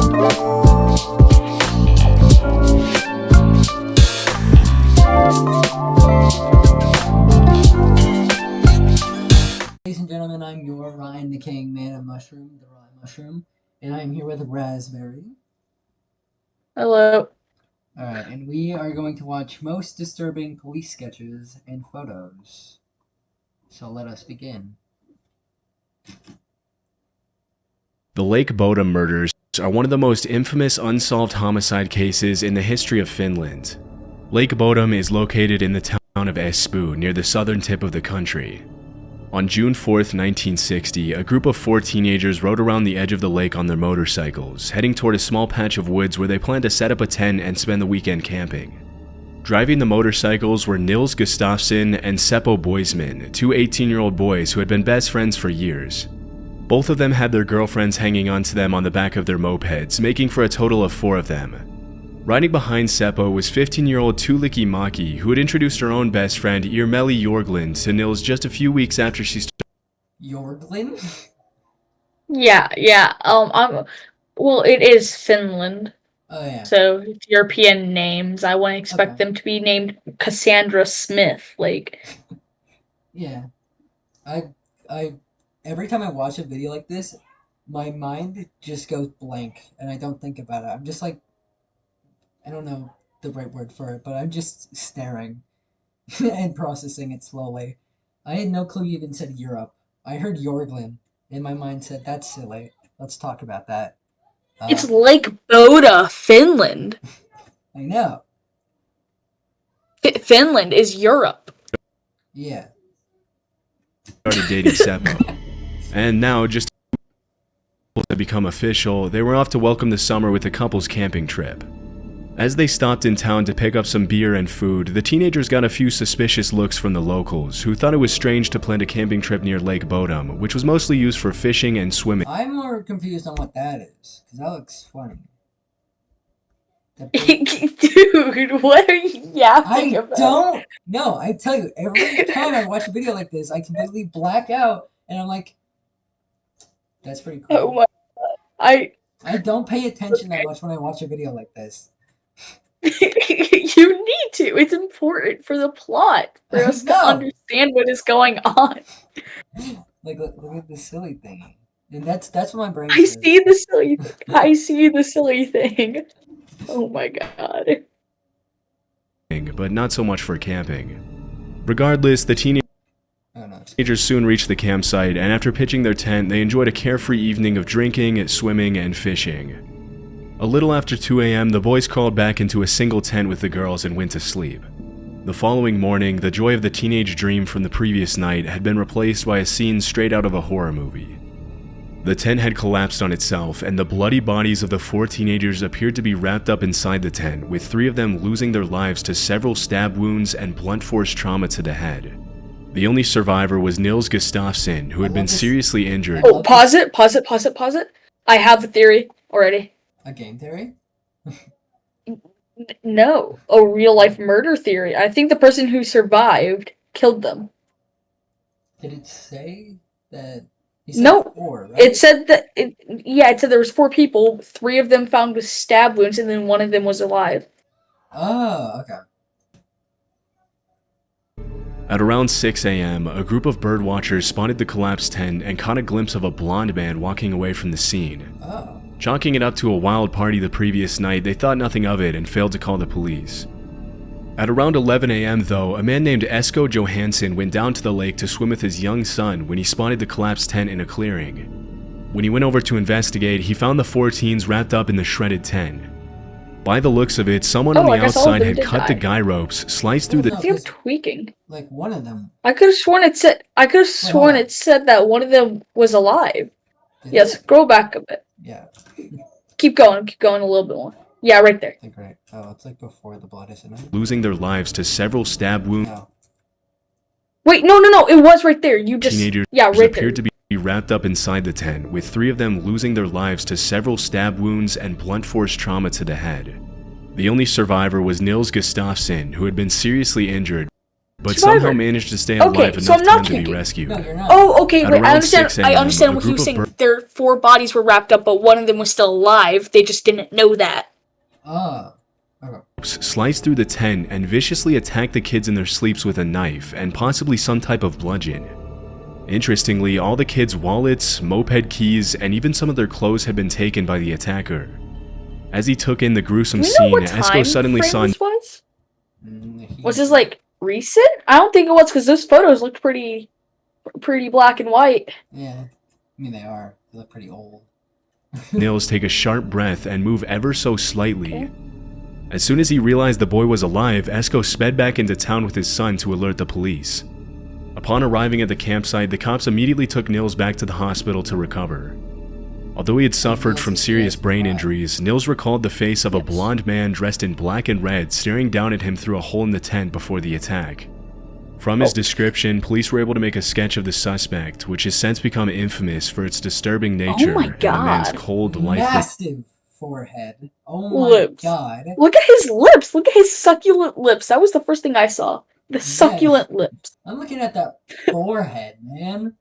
Ladies and gentlemen, I'm your Ryan the King Man of Mushroom, the Ryan Mushroom, and I'm here with Raspberry. Hello. Alright, and we are going to watch most disturbing police sketches and photos. So let us begin. The Lake Bodom murders are one of the most infamous unsolved homicide cases in the history of Finland. Lake Bodom is located in the town of Espoo, near the southern tip of the country. On June 4th, 1960, a group of 4 teenagers rode around the edge of the lake on their motorcycles, heading toward a small patch of woods where they planned to set up a tent and spend the weekend camping. Driving the motorcycles were Nils Gustafsson and Seppo Boisman, 2 18-year-old boys who had been best friends for years. Both of them had their girlfriends hanging onto them on the back of their mopeds, making for a total of 4 of them. Riding behind Seppo was 15-year-old Tuulikki Maki, who had introduced her own best friend Irmeli Jorglund to Nils just a few weeks after she started. Jorglund? Yeah. Well, it is Finland. Oh, yeah. So it's European names. I wouldn't expect them to be named Cassandra Smith. Yeah. Every time I watch a video like this, my mind just goes blank, and I don't think about it. I'm just like, I don't know the right word for it, but I'm just staring and processing it slowly. I had no clue you even said Europe. I heard Jorglund, and my mind said, that's silly. Let's talk about that. It's Lake Boda, Finland. I know. Finland is Europe. Yeah. Started dating Seppo. And now, just to become official, they were off to welcome the summer with the couple's camping trip. As they stopped in town to pick up some beer and food, the teenagers got a few suspicious looks from the locals, who thought it was strange to plan a camping trip near Lake Bodom, which was mostly used for fishing and swimming. I'm more confused on what that is, because that looks funny. Dude, what are you yapping about? Don't know. I tell you, every time I watch a video like this, I completely black out, and I'm like, that's pretty cool. Oh my god. I don't pay attention that much when I watch a video like this. You need to. It's important for the plot, for us to understand what is going on. Like, look at this silly thing. And that's what my brain says. I see the silly thing. Oh my god. But not so much for camping. Regardless, the teenagers soon reached the campsite, and after pitching their tent, they enjoyed a carefree evening of drinking, swimming, and fishing. A little after 2 a.m., the boys crawled back into a single tent with the girls and went to sleep. The following morning, the joy of the teenage dream from the previous night had been replaced by a scene straight out of a horror movie. The tent had collapsed on itself, and the bloody bodies of the 4 teenagers appeared to be wrapped up inside the tent, with 3 of them losing their lives to several stab wounds and blunt force trauma to the head. The only survivor was Nils Gustafsson, who had been seriously injured. Oh, pause it. I have a theory already. A game theory? No, a real-life murder theory. I think the person who survived killed them. Did it say that? No, 4, right? it said that. It said there was 4 people. 3 of them found with stab wounds, and then 1 of them was alive. Oh, okay. At around 6 a.m., a group of birdwatchers spotted the collapsed tent and caught a glimpse of a blonde man walking away from the scene. Oh. Chalking it up to a wild party the previous night, they thought nothing of it and failed to call the police. At around 11 a.m. though, a man named Esko Johansson went down to the lake to swim with his young son when he spotted the collapsed tent in a clearing. When he went over to investigate, he found the 4 teens wrapped up in the shredded tent. By the looks of it, someone on the outside had cut the guy ropes, sliced through the... I think I'm tweaking. Like one of them. I could have sworn it said that one of them was alive. Yes, scroll back a bit. Yeah. Keep going a little bit more. Yeah, right there. Like right. Oh, it's like before the blood, isn't it? Losing their lives to several stab wounds. No. Wait, no, it was right there. You just... Teenagers appeared to be wrapped up inside the tent, with 3 of them losing their lives to several stab wounds and blunt force trauma to the head. The only survivor was Nils Gustafsson, who had been seriously injured but Survivor. somehow managed to stay Okay, alive so enough I'm not time to be tweaking. rescued. No, you're not. Oh, okay, At wait, I around understand. 6 I a.m., understand a what he group was of saying. Their 4 bodies were wrapped up, but one of them was still alive. They just didn't know that. Ah. Okay. Sliced through the tent and viciously attacked the kids in their sleeps with a knife and possibly some type of bludgeon. Interestingly, all the kids' wallets, moped keys, and even some of their clothes had been taken by the attacker. As he took in the gruesome Do we know scene, what Esco time suddenly frame saw this was? Was this He- like recent? I don't think it was because those photos looked pretty black and white. Yeah. I mean, they are. They look pretty old. Nils take a sharp breath and move ever so slightly. Okay. As soon as he realized the boy was alive, Esco sped back into town with his son to alert the police. Upon arriving at the campsite, the cops immediately took Nils back to the hospital to recover. Although he had suffered from serious brain injuries, Nils recalled the face of a blonde man dressed in black and red staring down at him through a hole in the tent before the attack. From his description, police were able to make a sketch of the suspect, which has since become infamous for its disturbing nature my and the man's God. cold, lifeless. Massive forehead. Oh my Lips. god. Look at his lips. Look at his succulent lips. That was the first thing I saw. The succulent lips. I'm looking at that forehead, man.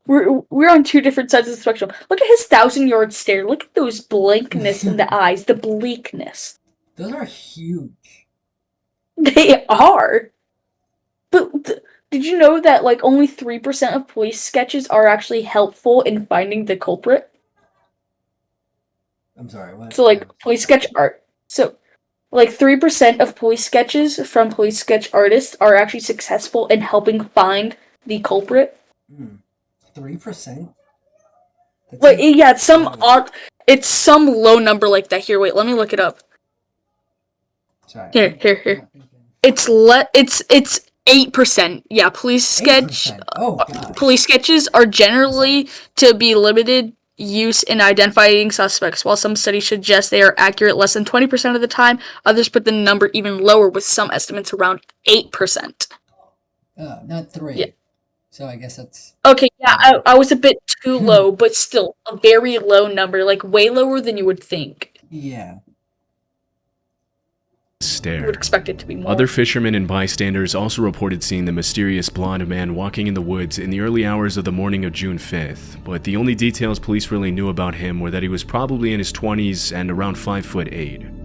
We're on 2 different sides of the spectrum. Look at his 1,000-yard stare. Look at those blankness in the eyes. The bleakness. Those are huge. They are. But did you know that like only 3% of police sketches are actually helpful in finding the culprit? I'm sorry, what? So like police sketch art. So like 3% of police sketches from police sketch artists are actually successful in helping find the culprit. 3%? Wait, yeah, it's some low number like that. Here, wait, let me look it up. Sorry. Here. It's 8%. Yeah, police sketch. 8%. Oh, gosh. Police sketches are generally to be limited use in identifying suspects. While some studies suggest they are accurate less than 20% of the time, others put the number even lower, with some estimates around 8%. Not 3. Yeah. So I guess that's... Okay, yeah, I was a bit too low, but still a very low number, like way lower than you would think. Yeah. Stare. You would expect it to be more. Other fishermen and bystanders also reported seeing the mysterious blonde man walking in the woods in the early hours of the morning of June 5th, but the only details police really knew about him were that he was probably in his 20s and around 5'8".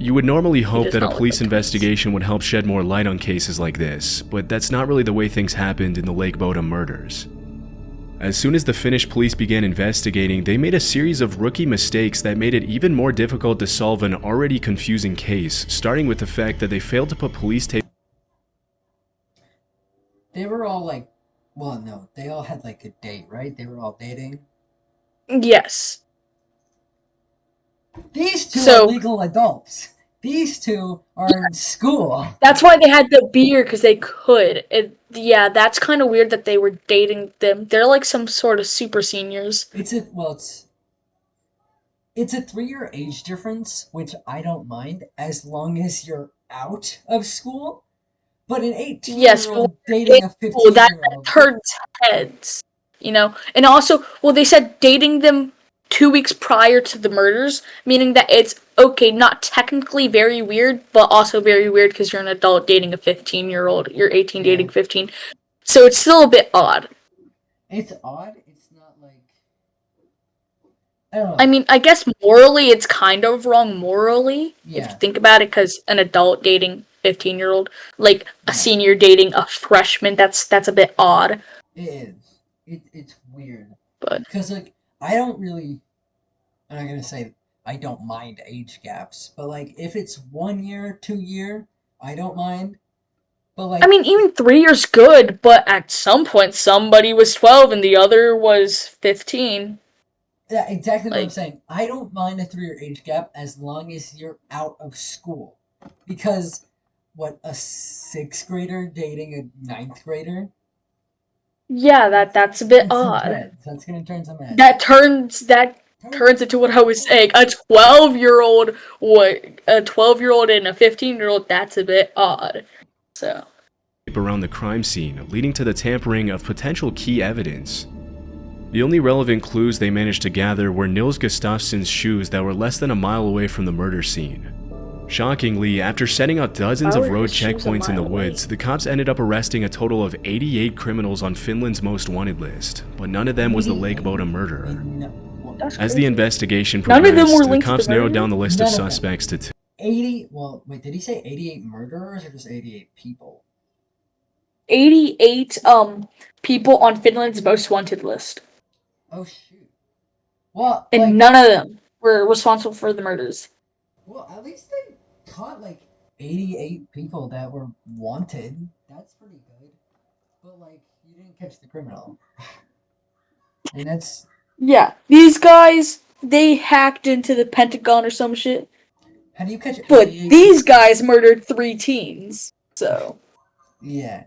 You would normally hope that a police investigation would help shed more light on cases like this, but that's not really the way things happened in the Lake Bodom murders. As soon as the Finnish police began investigating, they made a series of rookie mistakes that made it even more difficult to solve an already confusing case, starting with the fact that they failed to put police tape. They were all like... Well, no. They all had like a date, right? They were all dating. Yes. These two are legal adults. These two are in school. That's why they had the beer, because they could. Yeah, that's kind of weird that they were dating them. They're like some sort of super seniors. It's a 3-year age difference, which I don't mind as long as you're out of school. But an 18-year-old dating a 15-year-old... that turns heads, you know? And also, well, they said dating them 2 weeks prior to the murders, meaning that it's, okay, not technically very weird, but also very weird because you're an adult dating a 15-year-old. You're 18 dating 15. So it's still a bit odd. It's odd. It's not like... I don't know. I mean, I guess morally it's kind of wrong morally, if you think about it, because an adult dating 15-year-old, like a senior dating a freshman, that's a bit odd. It is. It's weird. But because, like, I don't really... I'm not going to say I don't mind age gaps, but, like, if it's 1 year, 2 year, I don't mind. But, like... I mean, even 3 years good, but at some point somebody was 12 and the other was 15. Yeah, exactly what I'm saying. I don't mind a 3-year age gap as long as you're out of school. Because, what, a 6th grader dating a 9th grader? Yeah, that's a bit odd. That's gonna turn some heads. That turns into what I was saying. A 12-year-old and a 15-year-old, that's a bit odd. So around the crime scene, leading to the tampering of potential key evidence. The only relevant clues they managed to gather were Nils Gustafsson's shoes that were less than a mile away from the murder scene. Shockingly, after setting up dozens Why of were road his shoes a checkpoints in the mile away? woods, the cops ended up arresting a total of 88 criminals on Finland's most wanted list, but none of them was the Lake Bodom murderer. No, That's As crazy. the investigation None of them were progressed, the linked to the cops narrowed murder? down the list None of of them. suspects to two. 80. Well, wait, did he say 88 murderers or just 88 people? 88 people on Finland's most wanted list. Oh shoot. Well, And like, none of them were responsible for the murders. well, at least they caught like 88 people that were wanted. That's pretty good. But like, you didn't catch the criminal. And that's Yeah, these guys, they hacked into the Pentagon or some shit. how do you catch But 88 these people? guys murdered 3 teens. So, Yeah.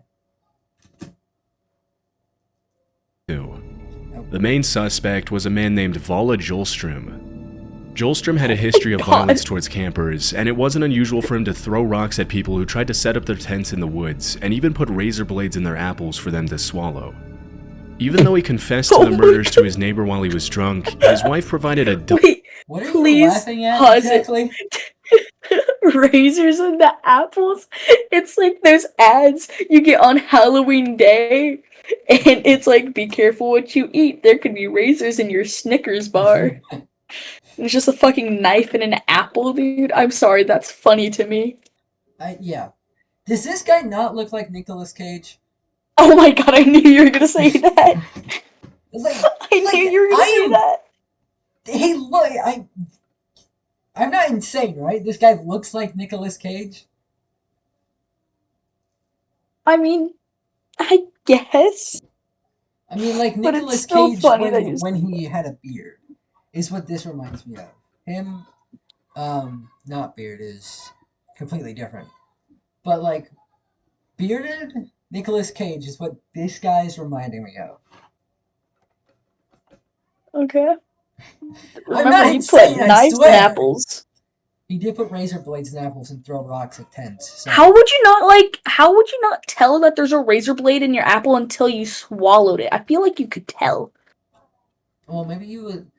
The main suspect was a man named Vala Jolstrom. Jolstrom had a history of God. violence towards campers, and it wasn't unusual for him to throw rocks at people who tried to set up their tents in the woods, and even put razor blades in their apples for them to swallow. Even though he confessed to Oh the my murders to his neighbor while he was drunk, his wife provided a wait, What are you please laughing at pause exactly? razors in the apples. It's like those ads you get on Halloween Day, and it's like, be careful what you eat. There could be razors in your Snickers bar. It's just a fucking knife and an apple, dude. I'm sorry, that's funny to me. Yeah. Does this guy not look like Nicolas Cage? Oh my god, I knew you were gonna say that. It's like, I knew you were gonna say that. Hey, look, I'm not insane, right? This guy looks like Nicolas Cage. I mean, I guess. I mean, like But it's Nicolas still Cage funny that you when said he had a beard is what this reminds me of. Him, not beard is completely different, but like bearded Nicolas Cage is what this guy is reminding me of. Okay. I'm Remember, not he insane, put I knives in swear. apples. He did put razor blades in apples and throw rocks at tents. So. How would you not tell that there's a razor blade in your apple until you swallowed it? I feel like you could tell. Well, maybe you would.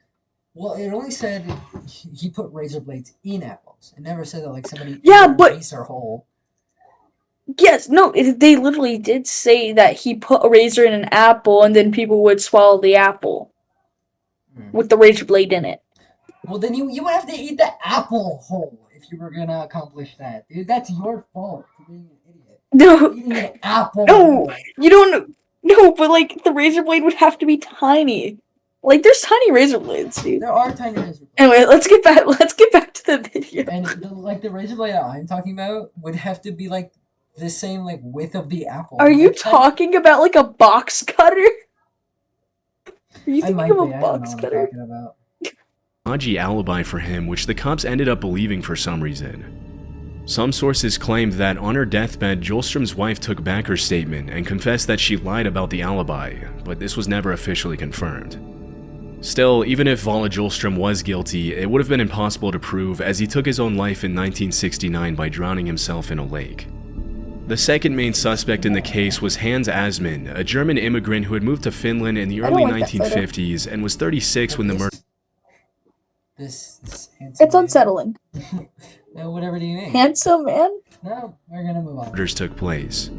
Well, it only said he put razor blades in apples. It never said that like somebody Yeah, ate a but razor hole. yes, no, they literally did say that he put a razor in an apple and then people would swallow the apple with the razor blade in it. Well, then you would have to eat the apple whole if you were gonna accomplish that, dude. That's your fault for being an idiot. No, Eating an apple no, whole. you don't. No, but like the razor blade would have to be tiny. Like there's tiny razor blades, dude. There are tiny razor blades. Anyway, let's get back to the video. And the razor blade that I'm talking about would have to be like the same like width of the apple. Are you That's talking about like a box cutter? Are you I thinking might of a be. I don't know box what I'm cutter? talking about. Dodgy alibi for him, which the cops ended up believing for some reason. Some sources claimed that on her deathbed, Jolstrom's wife took back her statement and confessed that she lied about the alibi, but this was never officially confirmed. Still, even if Vala Jolstrom was guilty, it would have been impossible to prove as he took his own life in 1969 by drowning himself in a lake. The second main suspect in the case was Hans Asman, a German immigrant who had moved to Finland in the I don't early like that photo. 1950s and was 36 when the murder. This handsome It's man. unsettling. No, whatever do you mean? Handsome man? No, we're gonna move on. Murders took place.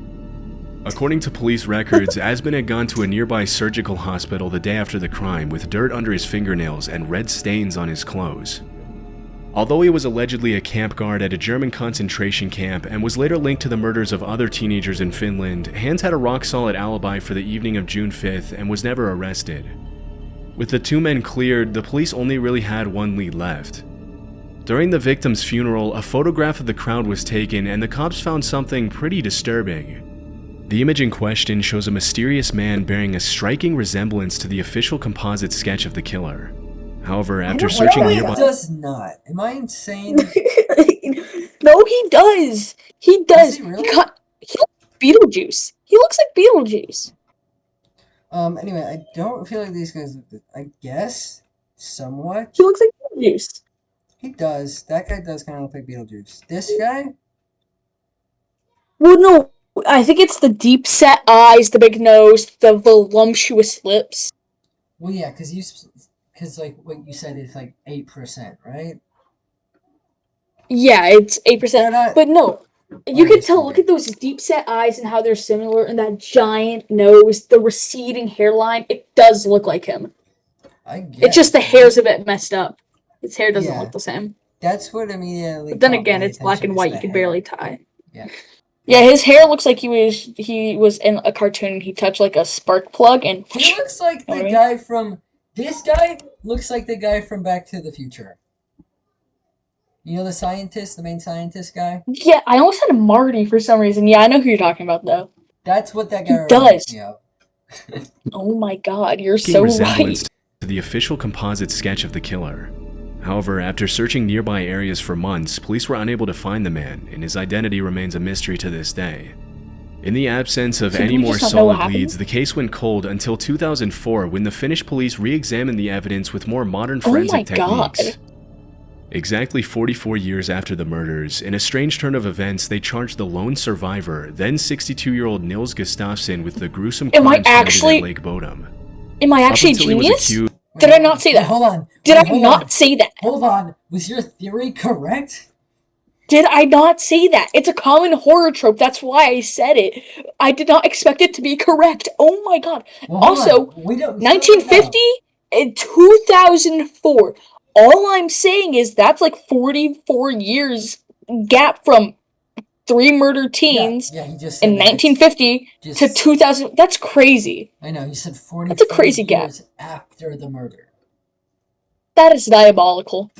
According to police records, Asman had gone to a nearby surgical hospital the day after the crime with dirt under his fingernails and red stains on his clothes. Although he was allegedly a camp guard at a German concentration camp and was later linked to the murders of other teenagers in Finland, Hans had a rock-solid alibi for the evening of June 5th and was never arrested. With the two men cleared, the police only really had one lead left. During the victim's funeral, a photograph of the crowd was taken and the cops found something pretty disturbing. The image in question shows a mysterious man bearing a striking resemblance to the official composite sketch of the killer. However, after searching No, nearby... it does not. Am I insane? No, he does. He does. Does he really? He looks like Beetlejuice. He looks like Beetlejuice. Anyway, I don't feel like these guys look. I guess somewhat. He looks like Beetlejuice. He does. That guy does kind of look like Beetlejuice. This guy? Well, no, I think it's the deep set eyes, the big nose, the voluptuous lips. Well, yeah, because like what you said is like 8%, right? Yeah, it's 8%. They're not But no, you can tell. Look undisputed. at those deep set eyes and how they're similar, and that giant nose, the receding hairline. It does look like him. I It's just guess, the man. hair's a bit messed up. His hair doesn't look Yeah, the same. that's what immediately But then caught again, my it's black attention and is white. the You can barely hair. tie. Yeah. Yeah, his hair looks like he was in a cartoon and he touched like a spark plug and He looks like you know the what I mean? guy from. This guy looks like the guy from Back to the Future. You know the scientist, the main scientist guy? Yeah, I almost had Marty for some reason. Yeah, I know who you're talking about though. That's what that guy He reminds does. me of. Oh my god, you're Striking so resemblance right. to the official composite sketch of the killer. However, after searching nearby areas for months, police were unable to find the man, and his identity remains a mystery to this day. In the absence of So do any we more just not know what solid happened? leads, the case went cold until 2004 when the Finnish police re-examined the evidence with more modern Oh my forensic god. techniques. Exactly 44 years after the murders, in a strange turn of events, they charged the lone survivor, then 62-year-old Nils Gustafsson, with the gruesome Am I crimes committed at actually Lake Bodom. am I Up actually a until he was genius? accused, Wait, Did I hold not on. say Wait, that? hold on. Did Wait, I hold not on. say that? Hold on. Was your theory correct? Did I not say that? It's a common horror trope. That's why I said it. I did not expect it to be correct. Oh my god. Well, hold on. Also, We don't. We still don't 1950 know. and 2004. All I'm saying is that's like 44 years gap from three murder Yeah, teens yeah. He just in said that. It's 1950 to just. 2000. That's crazy. I know. He said That's a 44 crazy gap. years after the murder. That is diabolical.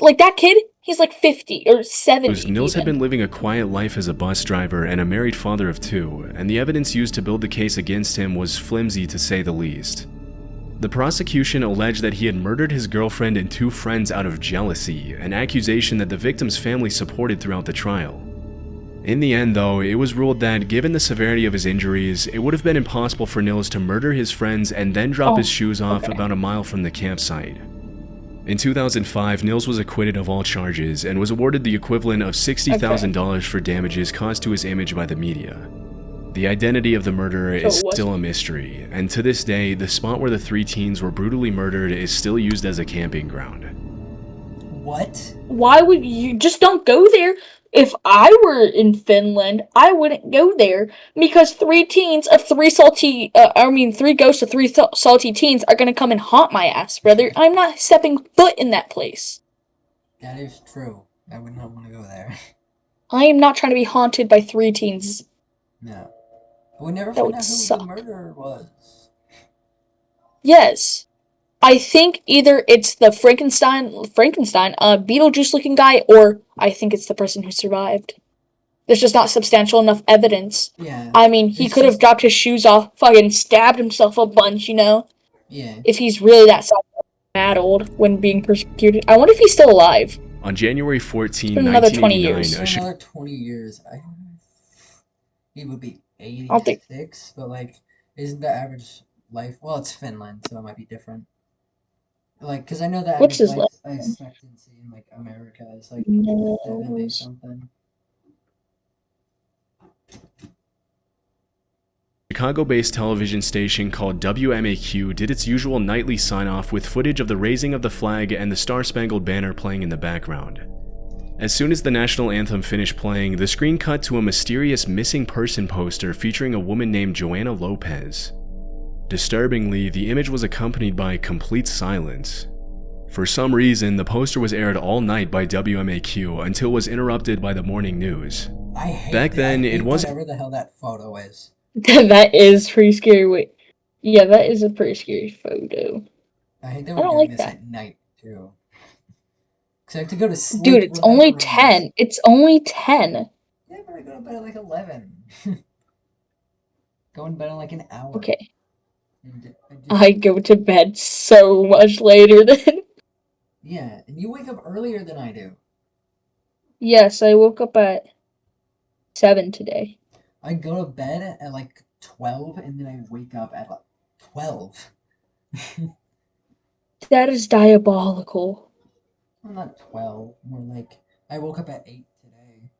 Like that kid, he's like 50 or 70 Nils had even. been living a quiet life as a bus driver and a married father of two, and the evidence used to build the case against him was flimsy to say the least. The prosecution alleged that he had murdered his girlfriend and two friends out of jealousy, an accusation that the victim's family supported throughout the trial. In the end, though, it was ruled that, given the severity of his injuries, it would have been impossible for Nils to murder his friends and then drop his shoes off okay. about a mile from the campsite. In 2005, Nils was acquitted of all charges and was awarded the equivalent of $60,000 for damages caused to his image by the media. The identity of the murderer is still a mystery, and to this day, the spot where the three teens were brutally murdered is still used as a camping ground. What? Why would you just don't go there? If I were in Finland, I wouldn't go there because three ghosts of three salty teens are gonna come and haunt my ass, brother. I'm not stepping foot in that place. That is true. I would not want to go there. I am not trying to be haunted by three teens. No. We never That find would out who the suck. murderer was. Yes. I think either it's the Frankenstein, Beetlejuice looking guy, or I think it's the person who survived. There's just not substantial enough evidence. Yeah. I mean, he It's could have just. dropped his shoes off, fucking stabbed himself a bunch, you know? Yeah. If he's really that mad old when being persecuted. I wonder if he's still alive. On January 14, been another 20 1989, years. For another 20 years. He would be I'll think. 86, but like, isn't the average life? Well, it's Finland, so it might be different. Like, because I know the What's average his life life? expectancy in like America is like No. 70 something. Chicago-based television station called WMAQ did its usual nightly sign-off with footage of the raising of the flag and the Star-Spangled Banner playing in the background. As soon as the national anthem finished playing, the screen cut to a mysterious missing person poster featuring a woman named Joanna Lopez. Disturbingly, the image was accompanied by complete silence. For some reason, the poster was aired all night by WMAQ until it was interrupted by the morning news. I hate Back that. then, I it hate wasn't whatever the hell that photo is. That is pretty scary. Wait. Yeah, that is a pretty scary photo. I hate that I we're don't doing like this that. at night too. Cause I have to go to sleep. Dude, it's only remembering this. 10. It's only 10. Yeah, but I go to bed at like 11. Go in bed in like an hour. Okay. And I go to bed so much later than. Yeah, and you wake up earlier than I do. Yes, I woke up at 7 today. I go to bed at like 12 and then I wake up at like 12. That is diabolical. Well, not 12. More like I woke up at 8 today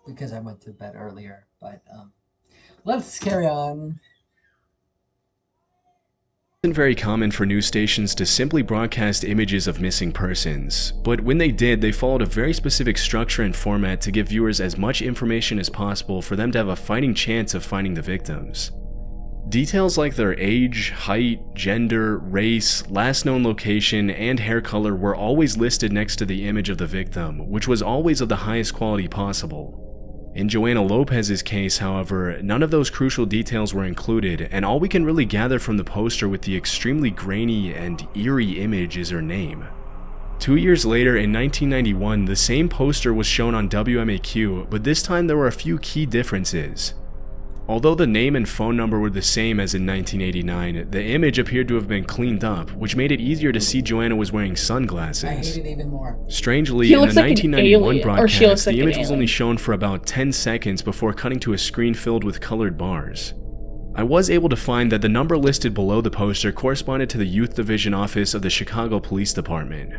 because I went to bed earlier. But let's carry on. It wasn't very common for news stations to simply broadcast images of missing persons, but when they did, they followed a very specific structure and format to give viewers as much information as possible for them to have a fighting chance of finding the victims. Details like their age, height, gender, race, last known location, and hair color were always listed next to the image of the victim, which was always of the highest quality possible. In Joanna Lopez's case, however, none of those crucial details were included, and all we can really gather from the poster with the extremely grainy and eerie image is her name. 2 years later, in 1991, the same poster was shown on WMAQ, but this time there were a few key differences. Although the name and phone number were the same as in 1989, the image appeared to have been cleaned up, which made it easier to see Joanna was wearing sunglasses. I hate it even more. Strangely, in the 1991 broadcast, the image was alien. only shown for about 10 seconds before cutting to a screen filled with colored bars. I was able to find that the number listed below the poster corresponded to the Youth Division office of the Chicago Police Department.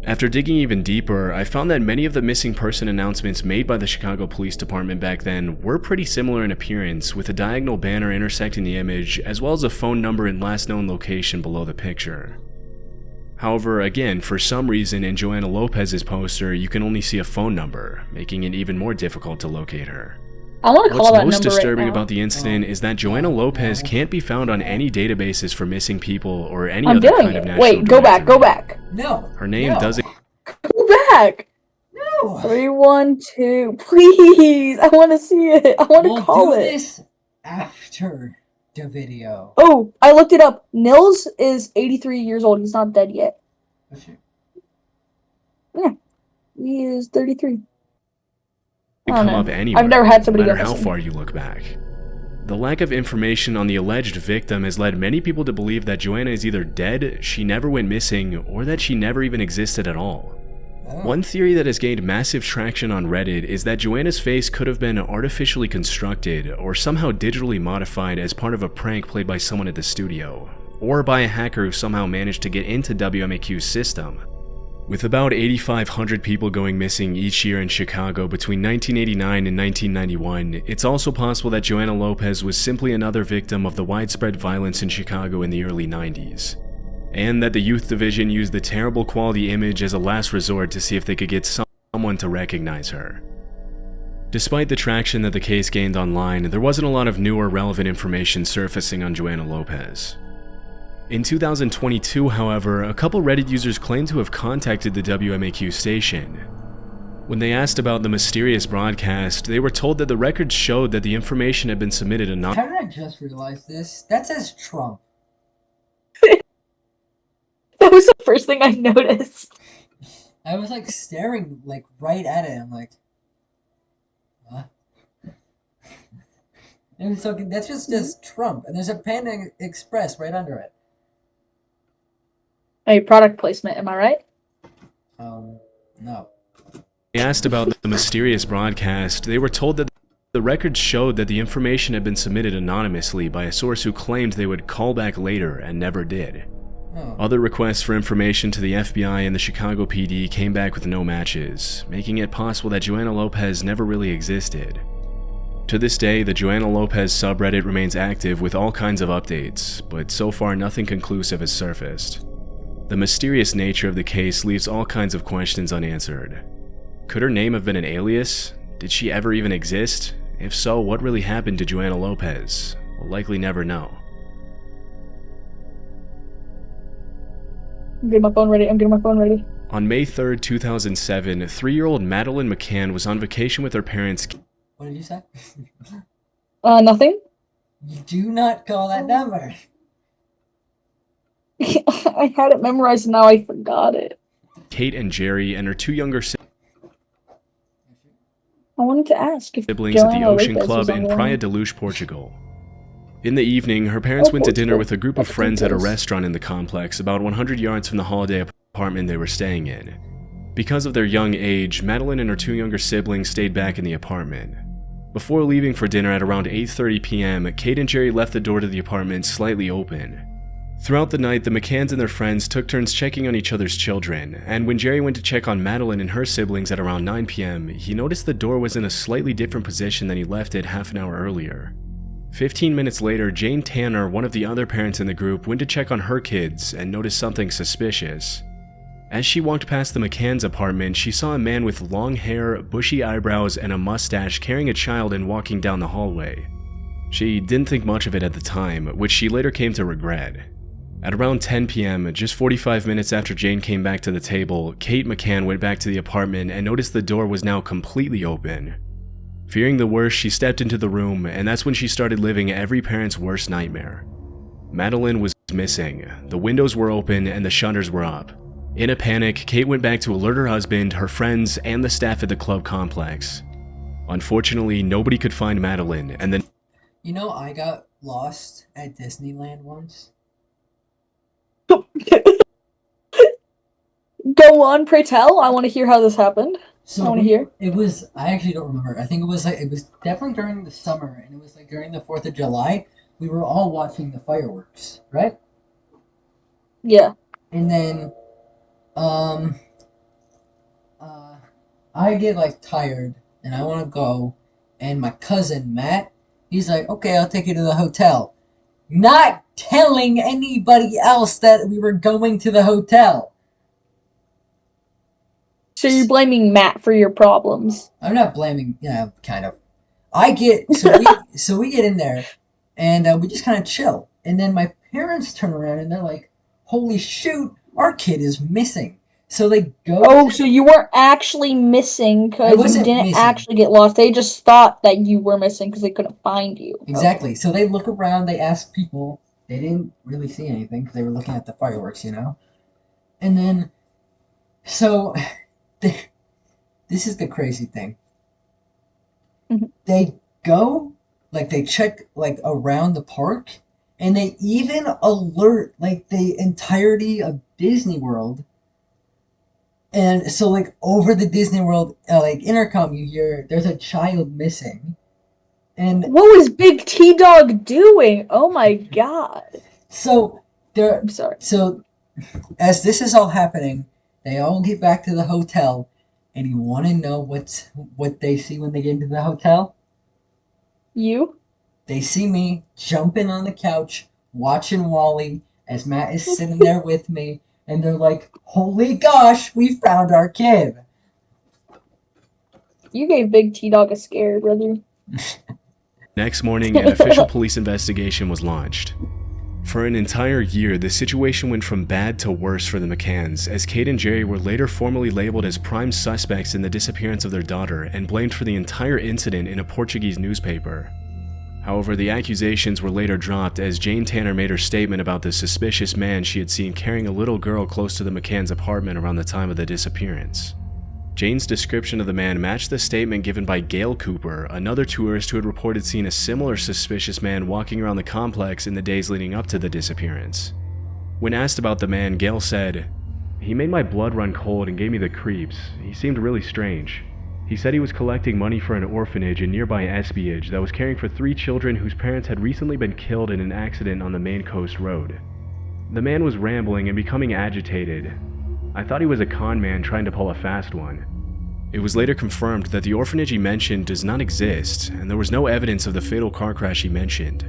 After digging even deeper, I found that many of the missing person announcements made by the Chicago Police Department back then were pretty similar in appearance, with a diagonal banner intersecting the image, as well as a phone number and last known location below the picture. However, again, for some reason in Joanna Lopez's poster, you can only see a phone number, making it even more difficult to locate her. I want to call What's that most number disturbing right now. about the incident is that Joanna Lopez can't be found on any databases for missing people or any I'm other doing kind of it. national Wait, go back, directory. go back. No. Her name no, doesn't Go back. No. 3, 1, 2. Please. I want to see it. I want to We'll call do it. this after the video. Oh, I looked it up. Nils is 83 years old. He's not dead yet. He is 33. I don't come know. up anywhere, I've never had somebody no go matter how missing. far you look back. The lack of information on the alleged victim has led many people to believe that Joanna is either dead, she never went missing, or that she never even existed at all. Oh. One theory that has gained massive traction on Reddit is that Joanna's face could have been artificially constructed or somehow digitally modified as part of a prank played by someone at the studio, or by a hacker who somehow managed to get into WMAQ's system. With about 8,500 people going missing each year in Chicago between 1989 and 1991, it's also possible that Joanna Lopez was simply another victim of the widespread violence in Chicago in the early 90s, and that the Youth Division used the terrible quality image as a last resort to see if they could get someone to recognize her. Despite the traction that the case gained online, there wasn't a lot of new or relevant information surfacing on Joanna Lopez. In 2022, however, a couple Reddit users claimed to have contacted the WMAQ station. When they asked about the mysterious broadcast, they were told that the records showed that the information had been submitted anonymously. How did I just realize this? That says Trump. That was the first thing I noticed. I was like staring like right at it. I'm like, what? And so that's just says Trump, and there's a Panda Express right under it. Hey, product placement, am I right? No. They asked about the mysterious broadcast, they were told that the records showed that the information had been submitted anonymously by a source who claimed they would call back later and never did. Oh. Other requests for information to the FBI and the Chicago PD came back with no matches, making it possible that Joanna Lopez never really existed. To this day, the Joanna Lopez subreddit remains active with all kinds of updates, but so far nothing conclusive has surfaced. The mysterious nature of the case leaves all kinds of questions unanswered. Could her name have been an alias? Did she ever even exist? If so, what really happened to Joanna Lopez? We'll likely never know. I'm getting my phone ready. On May 3rd, 2007, 3-year-old Madeline McCann was on vacation with her parents. What did you say? Nothing? You do not call that number. I had it memorized and now I forgot it. Kate and Jerry and her 2 younger I wanted to ask if siblings at the Joanna Ocean Lopez Club was on in the line. Praia de Luz, Portugal. In the evening, her parents went to dinner Portugal. with a group of That's friends at a close. restaurant in the complex about 100 yards from the holiday apartment they were staying in. Because of their young age, Madeline and her 2 younger siblings stayed back in the apartment. Before leaving for dinner at around 8:30 p.m., Kate and Jerry left the door to the apartment slightly open. Throughout the night, the McCanns and their friends took turns checking on each other's children, and when Jerry went to check on Madeline and her siblings at around 9 p.m., he noticed the door was in a slightly different position than he left it half an hour earlier. 15 minutes later, Jane Tanner, one of the other parents in the group, went to check on her kids and noticed something suspicious. As she walked past the McCann's apartment, she saw a man with long hair, bushy eyebrows, and a mustache carrying a child and walking down the hallway. She didn't think much of it at the time, which she later came to regret. At around 10 p.m., just 45 minutes after Jane came back to the table, Kate McCann went back to the apartment and noticed the door was now completely open. Fearing the worst, she stepped into the room, and that's when she started living every parent's worst nightmare. Madeline was missing, the windows were open, and the shutters were up. In a panic, Kate went back to alert her husband, her friends, and the staff at the club complex. Unfortunately, nobody could find Madeline, and then You know, I got lost at Disneyland once. Go on, pray tell. I want to hear how this happened. So I want to hear. It was, I actually don't remember. I think it was definitely during the summer, and it was like during the 4th of July. We were all watching the fireworks, right? Yeah. And then, I get like tired, and I want to go, and my cousin Matt, he's like, okay, I'll take you to the hotel. Not telling anybody else that we were going to the hotel. So you're blaming Matt for your problems. I'm not blaming, kind of. So we get in there, and we just kind of chill. And then my parents turn around, and they're like, holy shoot, our kid is missing. So they go. Oh, so you weren't actually missing because you didn't actually get lost. They just thought that you were missing because they couldn't find you. Exactly. Okay. So they look around, they ask people. They didn't really see anything because they were looking at the fireworks, you know? And then, so, this is the crazy thing. Mm-hmm. They go, like, they check, like, around the park, and they even alert, like, the entirety of Disney World. And so, like, over the Disney World, like, intercom, you hear, there's a child missing. And what was Big T-Dog doing? Oh my god. So, I'm sorry. So, as this is all happening, they all get back to the hotel, and you want to know what they see when they get into the hotel? You? They see me jumping on the couch, watching Wall-E, as Matt is sitting there with me, and they're like, holy gosh, we found our kid! You gave Big T-Dog a scare, brother. Next morning, an official police investigation was launched. For an entire year, the situation went from bad to worse for the McCanns, as Kate and Jerry were later formally labeled as prime suspects in the disappearance of their daughter and blamed for the entire incident in a Portuguese newspaper. However, the accusations were later dropped as Jane Tanner made her statement about the suspicious man she had seen carrying a little girl close to the McCanns' apartment around the time of the disappearance. Jane's description of the man matched the statement given by Gail Cooper, another tourist who had reported seeing a similar suspicious man walking around the complex in the days leading up to the disappearance. When asked about the man, Gail said, "He made my blood run cold and gave me the creeps. He seemed really strange. He said he was collecting money for an orphanage in nearby Espionage that was caring for 3 children whose parents had recently been killed in an accident on the Main Coast Road. The man was rambling and becoming agitated. I thought he was a con man trying to pull a fast one." It was later confirmed that the orphanage he mentioned does not exist, and there was no evidence of the fatal car crash he mentioned.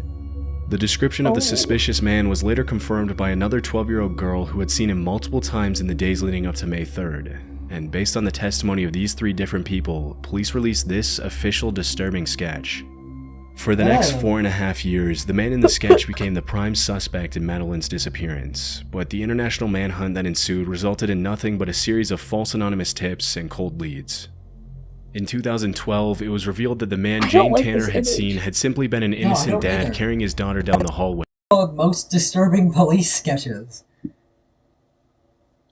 The description of the suspicious man was later confirmed by another 12-year-old girl who had seen him multiple times in the days leading up to May 3rd, and based on the testimony of these 3 different people, police released this official disturbing sketch. For the next 4.5 years, the man in the sketch became the prime suspect in Madeline's disappearance, but the international manhunt that ensued resulted in nothing but a series of false anonymous tips and cold leads. In 2012, it was revealed that the man Jane Tanner had seen had simply been an innocent dad carrying his daughter down the hallway. Most disturbing police sketches.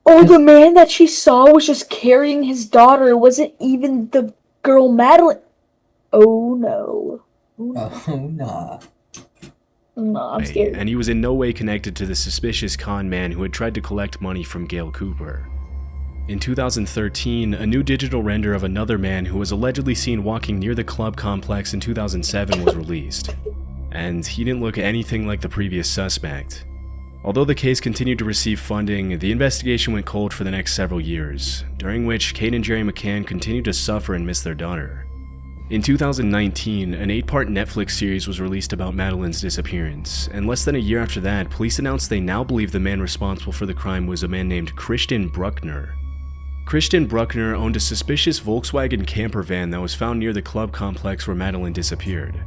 Oh, the man that she saw was just carrying his daughter. It wasn't even the girl Madeline. Oh no. Oh, nah. No, I'm scared. And he was in no way connected to the suspicious con man who had tried to collect money from Gail Cooper. In 2013, a new digital render of another man who was allegedly seen walking near the club complex in 2007 was released, and he didn't look anything like the previous suspect. Although the case continued to receive funding, the investigation went cold for the next several years, during which Kate and Jerry McCann continued to suffer and miss their daughter. In 2019, an 8-part Netflix series was released about Madeleine's disappearance, and less than a year after that, police announced they now believe the man responsible for the crime was a man named Christian Bruckner. Christian Bruckner owned a suspicious Volkswagen camper van that was found near the club complex where Madeleine disappeared.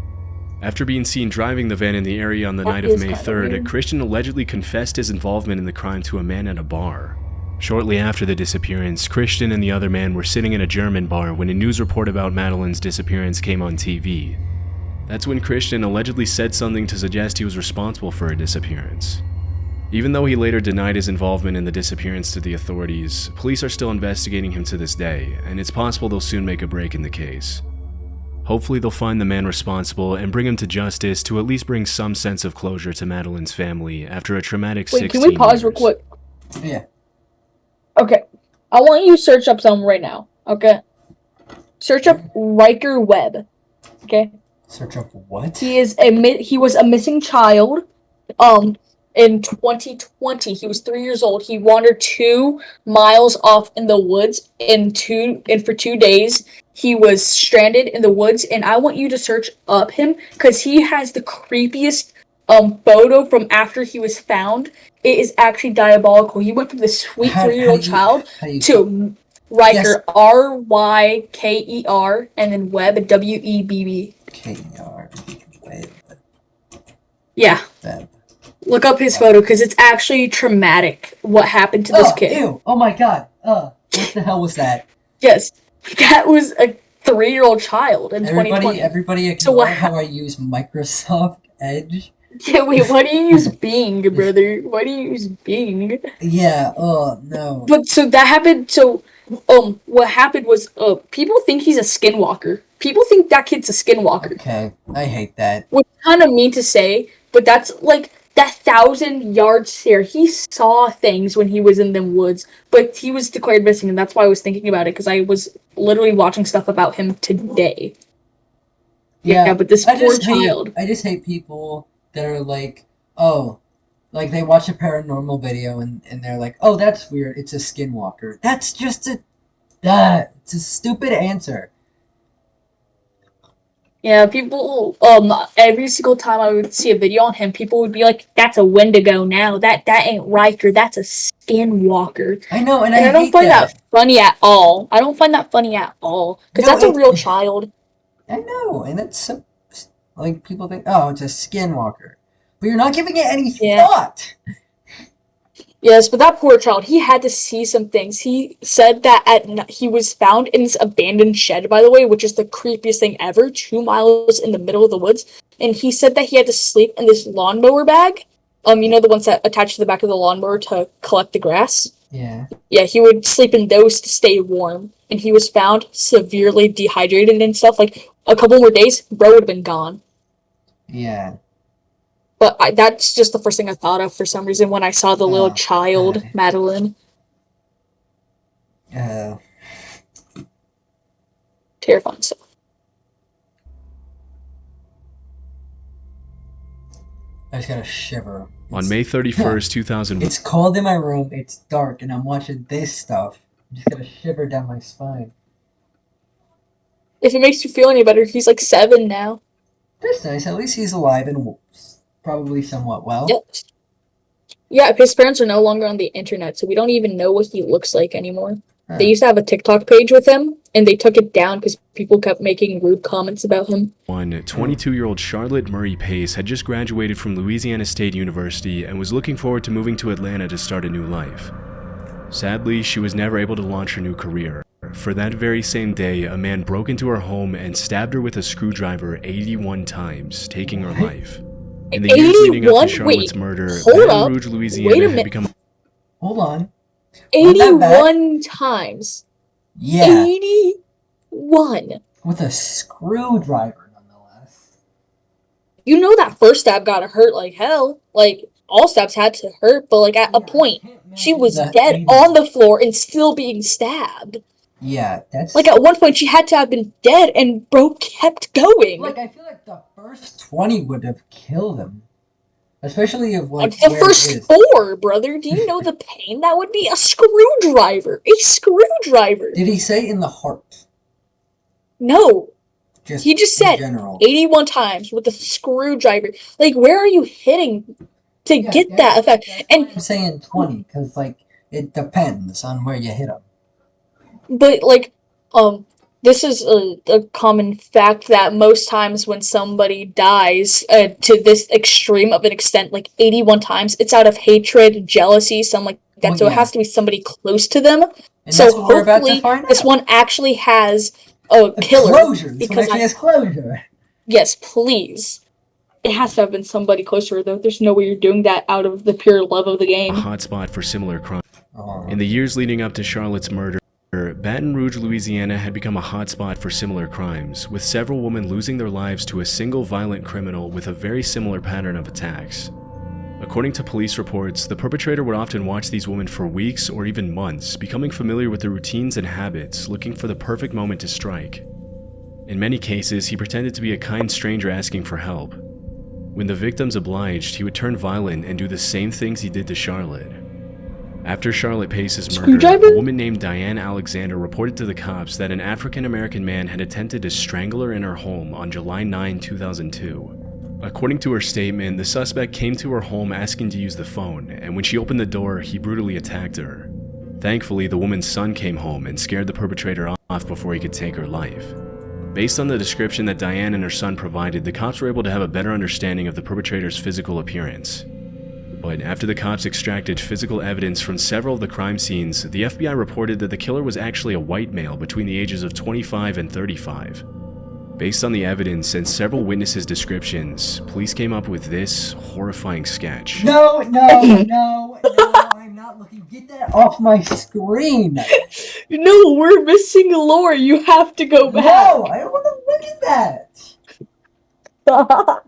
After being seen driving the van in the area on the night of May 3rd, Christian allegedly confessed his involvement in the crime to a man at a bar. Shortly after the disappearance, Christian and the other man were sitting in a German bar when a news report about Madeleine's disappearance came on TV. That's when Christian allegedly said something to suggest he was responsible for her disappearance. Even though he later denied his involvement in the disappearance to the authorities, police are still investigating him to this day, and it's possible they'll soon make a break in the case. Hopefully they'll find the man responsible and bring him to justice to at least bring some sense of closure to Madeleine's family after a traumatic 16 years. Wait, can we pause real quick? Yeah. Okay, I want you to search up something right now, okay? Search up Riker Webb, okay? Search up what? He was a missing child, in 2020. He was 3 years old. He wandered 2 miles off in the woods, and for 2 days, he was stranded in the woods, and I want you to search up him, because he has the creepiest, photo from after he was found. It is actually diabolical. He went from this sweet 3-year-old child to Riker, yes. Ryker, and then Webb, Webb. K-E-R, Webb. Yeah. Webb. Look up his photo, because it's actually traumatic what happened to this kid. Ew. Oh my god. What the hell was that? Yes. That was a 3-year-old child in 2020. Everybody ignore how I use Microsoft Edge. Yeah, wait, why do you use Bing, brother? Why do you use Bing? Yeah, oh, no. But, so that happened, what happened was, people think he's a skinwalker. People think that kid's a skinwalker. Okay, I hate that. Which is kind of mean to say, but that's, like, that 1,000-yard stare. He saw things when he was in them woods, but he was declared missing, and that's why I was thinking about it, because I was literally watching stuff about him today. Yeah, but this poor child. I just hate people that are like, oh, like they watch a paranormal video and they're like, oh, that's weird, it's a skinwalker. That's just it's a stupid answer. Yeah, people, every single time I would see a video on him, people would be like, that's a Wendigo now, that ain't Riker, that's a skinwalker. I know, and I don't find that funny at all. I don't find that funny at all, because that's a real child. I know, and it's so, like, people think, oh, it's a skinwalker. But you're not giving it any thought. Yes, but that poor child, he had to see some things. He said that he was found in this abandoned shed, by the way, which is the creepiest thing ever, 2 miles in the middle of the woods. And he said that he had to sleep in this lawnmower bag. You know, the ones that attach to the back of the lawnmower to collect the grass? Yeah. Yeah, he would sleep in those to stay warm. And he was found severely dehydrated and stuff. Like, a couple more days, bro would have been gone. Yeah. But that's just the first thing I thought of for some reason when I saw the little child, Madeleine. Terrifying stuff. I just got a shiver. On May 31st, 2001. It's cold in my room, it's dark, and I'm watching this stuff. I'm just gonna shiver down my spine. If it makes you feel any better, he's like 7 now. That's nice. At least he's alive and probably somewhat well. Yep. Yeah, his parents are no longer on the internet, so we don't even know what he looks like anymore. Huh. They used to have a TikTok page with him, and they took it down because people kept making rude comments about him. 22-year-old Charlotte Murray Pace had just graduated from Louisiana State University and was looking forward to moving to Atlanta to start a new life. Sadly, she was never able to launch her new career. For that very same day, a man broke into her home and stabbed her with a screwdriver 81 times, taking her life. In the years leading up to Charlotte's murder, Baton Rouge, Louisiana had become... Hold on. 81 times. Yeah. 81. With a screwdriver, nonetheless. You know that first stab gotta hurt like hell. Like, all stabs had to hurt, but like at a point, she was dead on the floor and still being stabbed. Yeah, that's... Like, at one point, she had to have been dead, and bro kept going. Like, I feel like the first 20 would have killed him. Especially if, like, the first 4, brother. Do you know the pain that would be? A screwdriver. A screwdriver. Did he say in the heart? No. He just in said general. 81 times with a screwdriver. Like, where are you hitting to Yeah, get that effect? That's why And I'm saying 20, because like it depends on where you hit them. but like, this is a common fact that most times when somebody dies to this extreme of an extent, like 81 times, it's out of hatred, jealousy, something like that. Well, So it yeah, has to be somebody close to them. and So that's what we're about to hopefully find this out. one actually has a A killer closure. This one because actually has closure. yes, please. It has to have been somebody closer though. There's no way you're doing that out of the pure love of the A game. hotspot for similar crimes. Oh. In the years leading up to Charlotte's murder, Baton Rouge, Louisiana had become a hotspot for similar crimes, with several women losing their lives to a single violent criminal with a very similar pattern of attacks. According to police reports, the perpetrator would often watch these women for weeks or even months, becoming familiar with their routines and habits, looking for the perfect moment to strike. In many cases, he pretended to be a kind stranger asking for help. When the victims obliged, he would turn violent and do the same things he did to Charlotte. After Charlotte Pace's murder, a woman named Diane Alexander reported to the cops that an African-American man had attempted to strangle her in her home on July 9, 2002. According to her statement, the suspect came to her home asking to use the phone, and when she opened the door, he brutally attacked her. Thankfully, the woman's son came home and scared the perpetrator off before he could take her life. Based on the description that Diane and her son provided, the cops were able to have a better understanding of the perpetrator's physical appearance. But after the cops extracted physical evidence from several of the crime scenes, the FBI reported that the killer was actually a white male between the ages of 25 and 35. Based on the evidence and several witnesses' descriptions, police came up with this horrifying sketch. No, I'm not looking. Get that off my screen. No, we're missing lore. You have to go back. No, I don't want to look at that. Why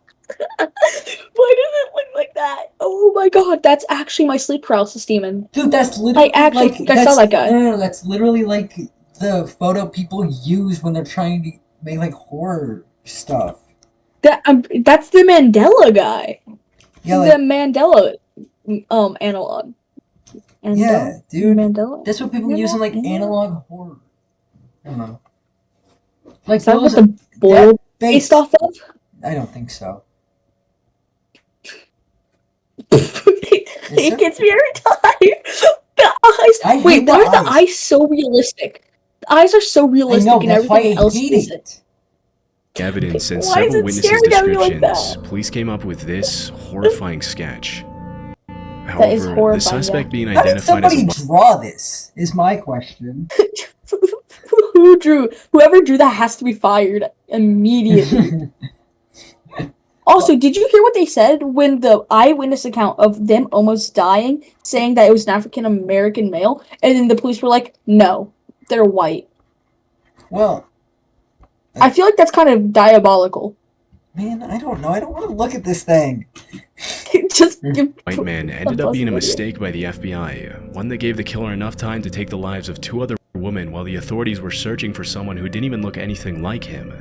does it look like that? Oh my god, that's actually my sleep paralysis demon. Dude, that's literally think I saw that guy. No, that's literally like the photo people use when they're trying to make like horror stuff. That's the Mandela guy. Yeah, the Mandela analog. Yeah, dude. Mandela. That's what people use in like analog horror. I don't know. Like is that what the boiled based off of? I don't think so. It gets me every time. The eyes. Wait, why are the eyes so realistic? The eyes are so realistic and everything else isn't. Evidence and several witnesses' descriptions, police came up with this horrifying sketch. However, the suspect being identified as somebody draw this is my question. Whoever drew that has to be fired immediately. Also, did you hear what they said when the eyewitness account of them almost dying, saying that it was an African American male, and then the police were like, no, they're white. Well, I feel like that's kind of diabolical. Man, I don't know. I don't want to look at this thing. White man ended up being a mistake by the FBI, one that gave the killer enough time to take the lives of 2 other women while the authorities were searching for someone who didn't even look anything like him.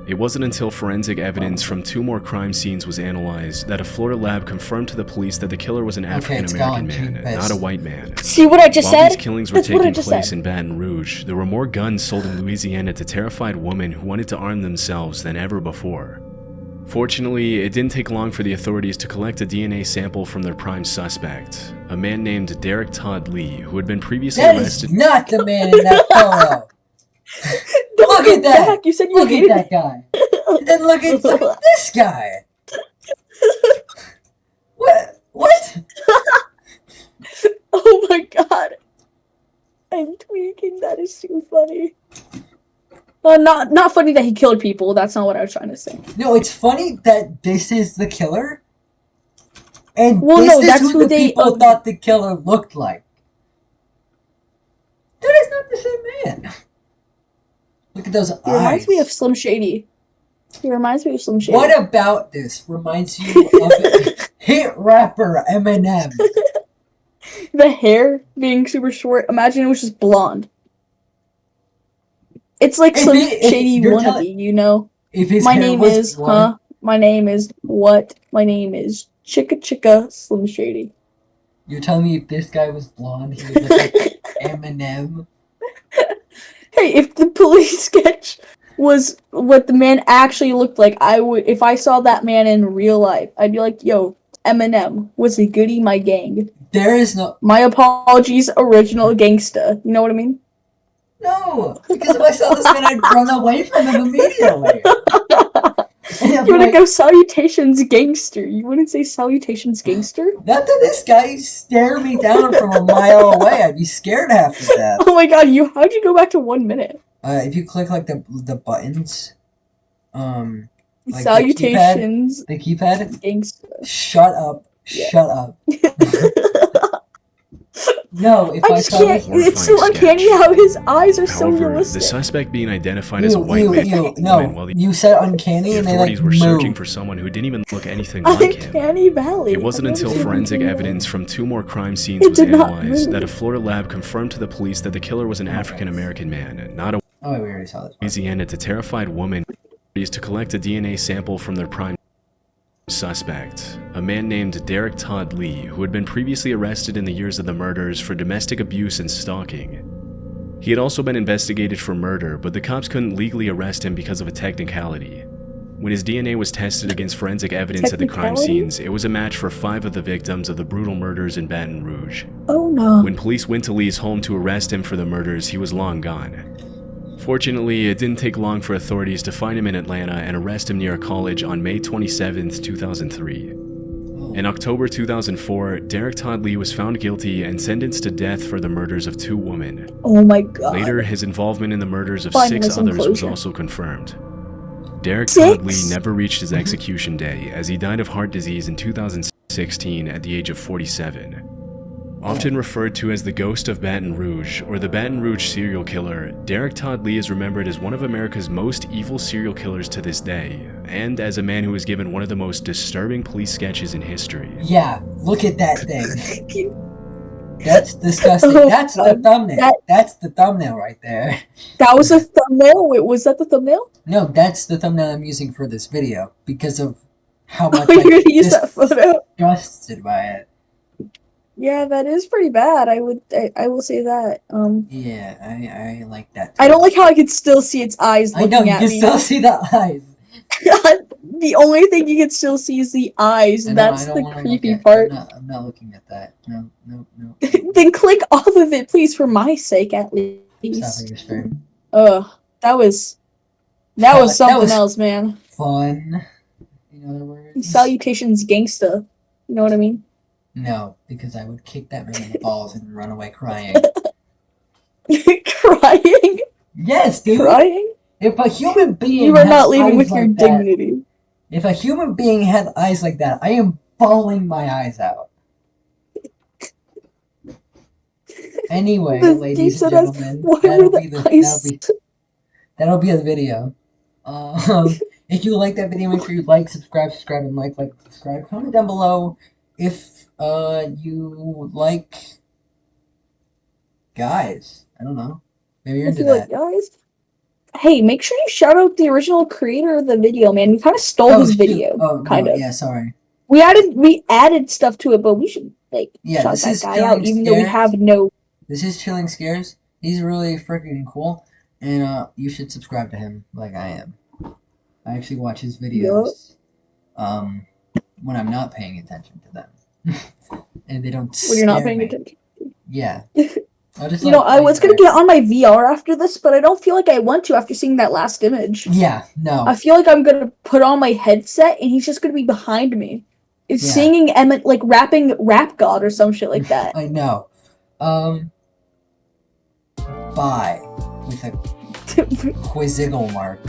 It wasn't until forensic evidence from 2 more crime scenes was analyzed that a Florida lab confirmed to the police that the killer was an African-American man, not a white man. See what I just said? While these killings were taking place in Baton Rouge, there were more guns sold in Louisiana to terrified women who wanted to arm themselves than ever before. Fortunately, it didn't take long for the authorities to collect a DNA sample from their prime suspect, a man named Derek Todd Lee, who had been previously arrested. That is not the man in that photo! Look at that! You said you look at that guy. And then look at this guy. What? Oh my god. I'm tweaking. That is too funny. Not funny that he killed people. That's not what I was trying to say. No, it's funny that this is the killer. And that's who the people thought the killer looked like. That is not the same man. Look at those eyes. He reminds me of Slim Shady. What about this reminds you of hit rapper Eminem? The hair being super short. Imagine it was just blonde. It's like Slim Shady wannabe, you know? My name is what? My name is Chicka Slim Shady. You're telling me if this guy was blonde, he would look like Eminem? Hey, if the police catch was what the man actually looked like. If I saw that man in real life, I'd be like, yo, Eminem was a goodie, my gang. There is no. My apologies, original gangsta. You know what I mean? No! Because if I saw this man, I'd run away from him immediately. You wouldn't go salutations gangster. You wouldn't say salutations gangster? Not that this guy stare me down from a mile away. I'd be scared half to death. Oh my god, how'd you go back to 1 minute? If you click like the buttons, like salutations the keypad, gangster. Shut up. Yeah. Shut up. No, if I just can't. It's so uncanny how his eyes are so However, realistic. the suspect being identified as a white man. No, you said uncanny, and they like authorities were searching for someone who didn't even look anything like him. Uncanny Valley. It wasn't until forensic evidence from 2 more crime scenes was analyzed that a Florida lab confirmed to the police that the killer was an African American man, not a we already saw this. Louisiana to terrified woman to collect a DNA sample from their prime suspect, a man named Derek Todd Lee, who had been previously arrested in the years of the murders for domestic abuse and stalking. He had also been investigated for murder, but the cops couldn't legally arrest him because of a technicality. When his DNA was tested against forensic evidence at the crime scenes, it was a match for 5 of the victims of the brutal murders in Baton Rouge. Oh no. When police went to Lee's home to arrest him for the murders, he was long gone. Fortunately, it didn't take long for authorities to find him in Atlanta and arrest him near a college on May 27, 2003. In October 2004, Derek Todd Lee was found guilty and sentenced to death for the murders of 2 women. Oh my god. Later, his involvement in the murders of Finally 6 others was closure. also confirmed. Derek 6? Todd Lee never reached his execution day, as he died of heart disease in 2016 at the age of 47. Often referred to as the Ghost of Baton Rouge, or the Baton Rouge serial killer, Derek Todd Lee is remembered as one of America's most evil serial killers to this day, and as a man who was given one of the most disturbing police sketches in history. Yeah, look at that thing. That's disgusting. Oh, That's the thumbnail. That's the thumbnail right there. That was a thumbnail? Wait, was that the thumbnail? No, that's the thumbnail I'm using for this video, because of how much You're gonna use that photo? disgusted by it. Yeah, that is pretty bad. I will say that. Yeah, I like that. I don't like how I can still see its eyes looking I know, you at can me. still see the eyes. The only thing you can still see is the eyes. That's the creepy part. I'm not looking at that. No. Then click off of it, please, for my sake, at least. Stopping your stream. That was something else, man. Fun. In other words. Salutations, gangsta. You know what I mean? No, because I would kick that man in the balls and run away crying. Crying? Yes, dude. Crying? If a human being You are not leaving with like your dignity. If a human being had eyes like that, I am bawling my eyes out. Anyway, ladies and gentlemen, that'll be the video. If you like that video, make sure you like, subscribe, and like, subscribe. Comment down below if you like guys. I don't know. Maybe you're into that. Like guys. Hey, make sure you shout out the original creator of the video, man. We kind of stole his video. Kind of. Yeah, sorry. We added stuff to it, but we should shout that guy out, even though we have no. This is Chilling Scares. He's really freaking cool, and you should subscribe to him like I am. I actually watch his videos when I'm not paying attention to them, and they don't. When you're not paying attention. Yeah. I was gonna get on my VR after this, but I don't feel like I want to after seeing that last image. Yeah, no. I feel like I'm gonna put on my headset and he's just gonna be behind me. It's singing Emmett, like rapping Rap God or some shit like that. I know. Bye. With a quizzical mark.